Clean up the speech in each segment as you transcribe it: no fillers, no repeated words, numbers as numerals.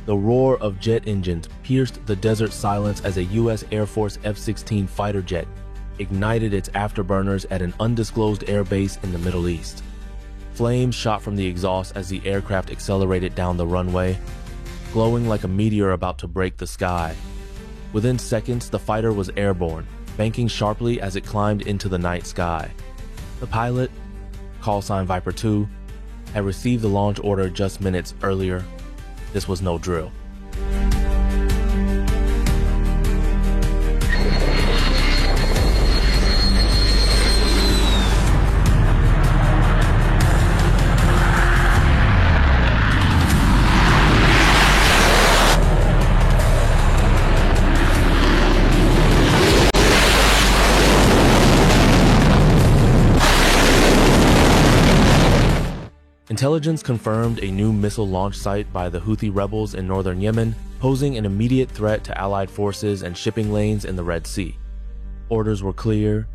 The roar of jet engines pierced the desert silence as a U.S. Air Force F-16 fighter jet ignited its afterburners at an undisclosed airbase in the Middle East. Flames shot from the exhaust as the aircraft accelerated down the runway, glowing like a meteor about to break the sky. Within seconds, the fighter was airborne, banking sharply as it climbed into the night sky. The pilot, call sign Viper 2, had received the launch order just minutes earlier. This was no drill. Intelligence confirmed a new missile launch site by the Houthi rebels in northern Yemen, posing an immediate threat to Allied forces and shipping lanes in the Red Sea. Orders were clear: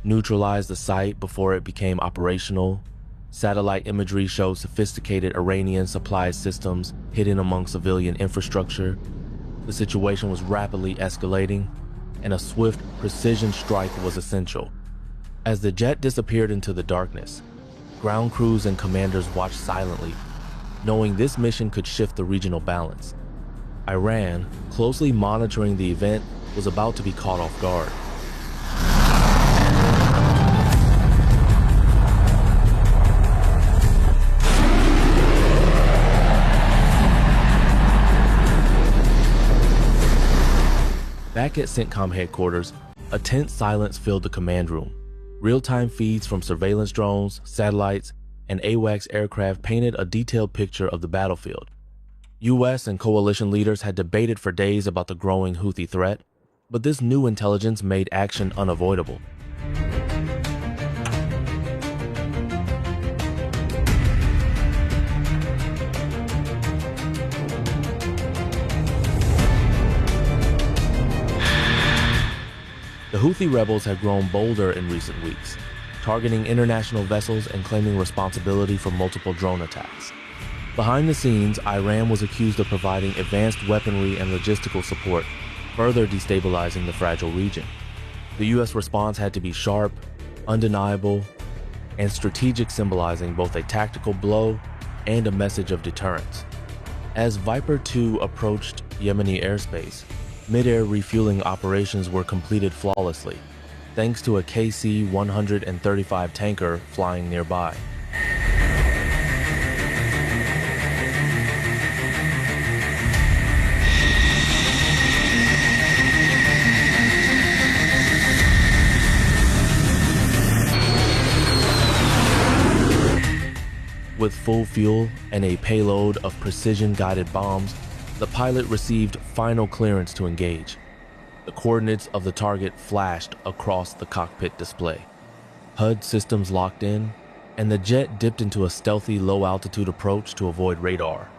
neutralize the site before it became operational. Satellite imagery showed sophisticated Iranian supply systems hidden among civilian infrastructure. The situation was rapidly escalating, and a swift precision strike was essential. As the jet disappeared into the darkness, ground crews and commanders watched silently, knowing this mission could shift the regional balance. Iran, closely monitoring the event, was about to be caught off guard. Back at CENTCOM headquarters, a tense silence filled the command room. Real-time feeds from surveillance drones, satellites, and AWACS aircraft painted a detailed picture of the battlefield. U.S. and coalition leaders had debated for days about the growing Houthi threat, but this new intelligence made action unavoidable. The Houthi rebels had grown bolder in recent weeks, targeting international vessels and claiming responsibility for multiple drone attacks. Behind the scenes, Iran was accused of providing advanced weaponry and logistical support, further destabilizing the fragile region. The U.S. response had to be sharp, undeniable, and strategic, symbolizing both a tactical blow and a message of deterrence. As Viper 2 approached Yemeni airspace, mid-air refueling operations were completed flawlessly, thanks to a KC-135 tanker flying nearby. With full fuel and a payload of precision-guided bombs, the pilot received final clearance to engage. The coordinates of the target flashed across the cockpit display. HUD systems locked in, and the jet dipped into a stealthy low-altitude approach to avoid radar.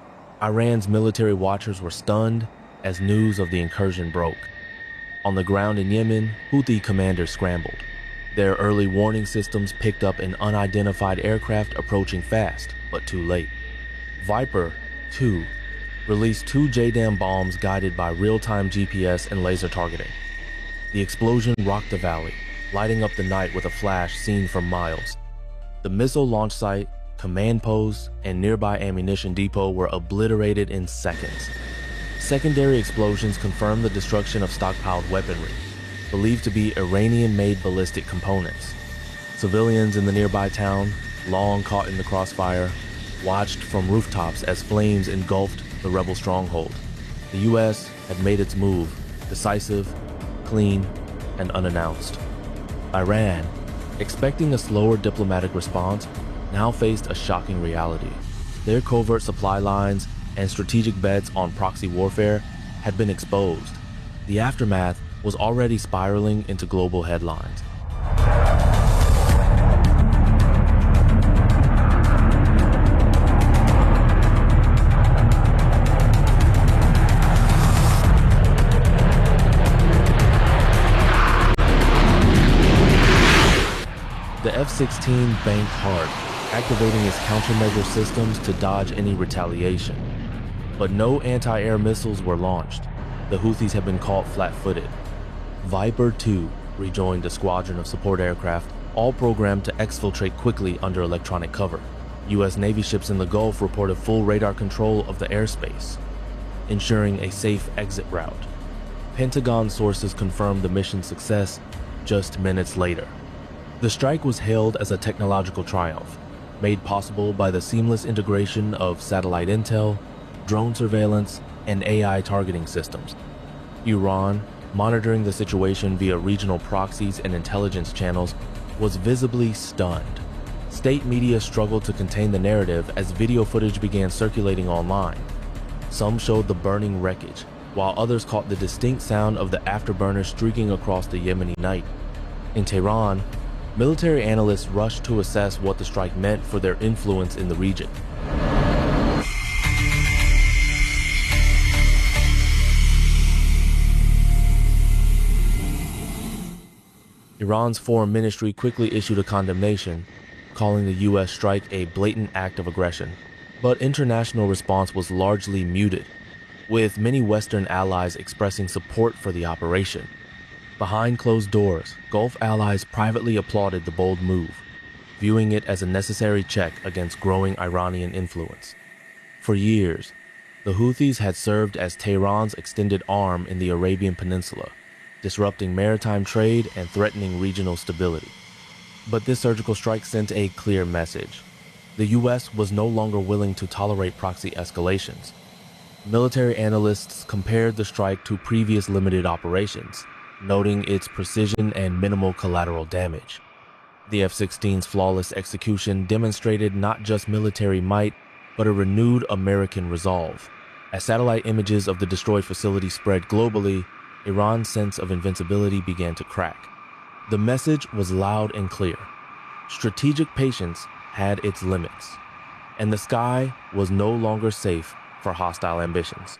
Iran's military watchers were stunned as news of the incursion broke. On the ground in Yemen, Houthi commanders scrambled. Their early warning systems picked up an unidentified aircraft approaching fast, but too late. Viper 2 released 2 JDAM bombs guided by real-time GPS and laser targeting. The explosion rocked the valley, lighting up the night with a flash seen from miles. The missile launch site, command post, and nearby ammunition depot were obliterated in seconds. Secondary explosions confirmed the destruction of stockpiled weaponry, believed to be Iranian-made ballistic components. Civilians in the nearby town, long caught in the crossfire, watched from rooftops as flames engulfed the rebel stronghold. The U.S. had made its move, decisive, clean, and unannounced. Iran, expecting a slower diplomatic response, now faced a shocking reality. Their covert supply lines and strategic bets on proxy warfare had been exposed. The aftermath was already spiraling into global headlines. The F-16 banked hard, activating its countermeasure systems to dodge any retaliation. but no anti-air missiles were launched. The Houthis had been caught flat-footed. Viper 2 rejoined a squadron of support aircraft, all programmed to exfiltrate quickly under electronic cover. U.S. Navy ships in the Gulf reported full radar control of the airspace, ensuring a safe exit route. Pentagon sources confirmed the mission's success just minutes later. The strike was hailed as a technological triumph, made possible by the seamless integration of satellite intel, drone surveillance, and AI targeting systems. Iran, monitoring the situation via regional proxies and intelligence channels, was visibly stunned. State media struggled to contain the narrative as video footage began circulating online. Some showed the burning wreckage, while others caught the distinct sound of the afterburners streaking across the Yemeni night. In Tehran, military analysts rushed to assess what the strike meant for their influence in the region. Iran's foreign ministry quickly issued a condemnation, calling the U.S. strike a blatant act of aggression. But international response was largely muted, with many Western allies expressing support for the operation. Behind closed doors, Gulf allies privately applauded the bold move, viewing it as a necessary check against growing Iranian influence. For years, the Houthis had served as Tehran's extended arm in the Arabian Peninsula, disrupting maritime trade and threatening regional stability. But this surgical strike sent a clear message. The U.S. was no longer willing to tolerate proxy escalations. Military analysts compared the strike to previous limited operations, noting its precision and minimal collateral damage. The F-16's flawless execution demonstrated not just military might, but a renewed American resolve. As satellite images of the destroyed facility spread globally, Iran's sense of invincibility began to crack. The message was loud and clear. Strategic patience had its limits, and the sky was no longer safe for hostile ambitions.